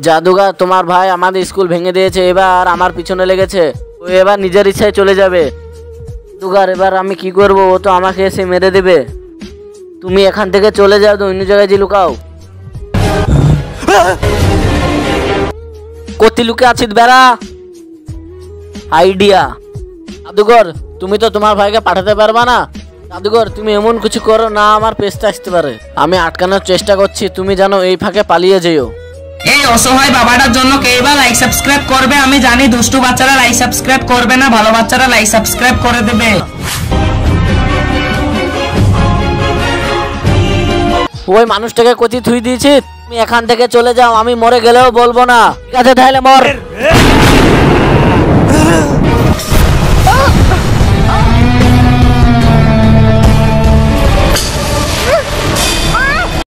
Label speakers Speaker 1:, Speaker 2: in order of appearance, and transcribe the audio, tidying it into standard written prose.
Speaker 1: জাদুঘর, তোমার ভাই আমাদের স্কুল ভেঙে দিয়েছে, এবার আমার পিছনে লেগেছে। ও এবার নিজের ইচ্ছায় চলে যাবে। জাদুঘর, এবার আমি কি করব? ও তো আমাকে এসে মেরে দেবে। তুমি এখান থেকে চলে যাও, অন্য জায়গায় যে লুকাও। কতি লুকে আছিস বেড়া? আইডিয়া। জাদুঘর, তুমি তো তোমার ভাইকে পাঠাতে পারবা না। জাদুঘর, তুমি এমন কিছু করো না আমার পেস্টে আসতে পারে। আমি আটকানোর চেষ্টা করছি, তুমি জানো এই ফাঁকে পালিয়ে যেও।
Speaker 2: এই অসহায় বাবাটার জন্য কে বা লাইক সাবস্ক্রাইব করবে? আমি জানি দুষ্টু বাচ্চারা লাইক সাবস্ক্রাইব করবে না, ভালো বাচ্চারা লাইক সাবস্ক্রাইব করে দেবে।
Speaker 1: ওই মানুষটাকে কোথায় থুই দিয়েছি? তুমি এখান থেকে চলে যাও, আমি মরে গেলেও বলবো না। ঠিক আছে, তাহলে মর।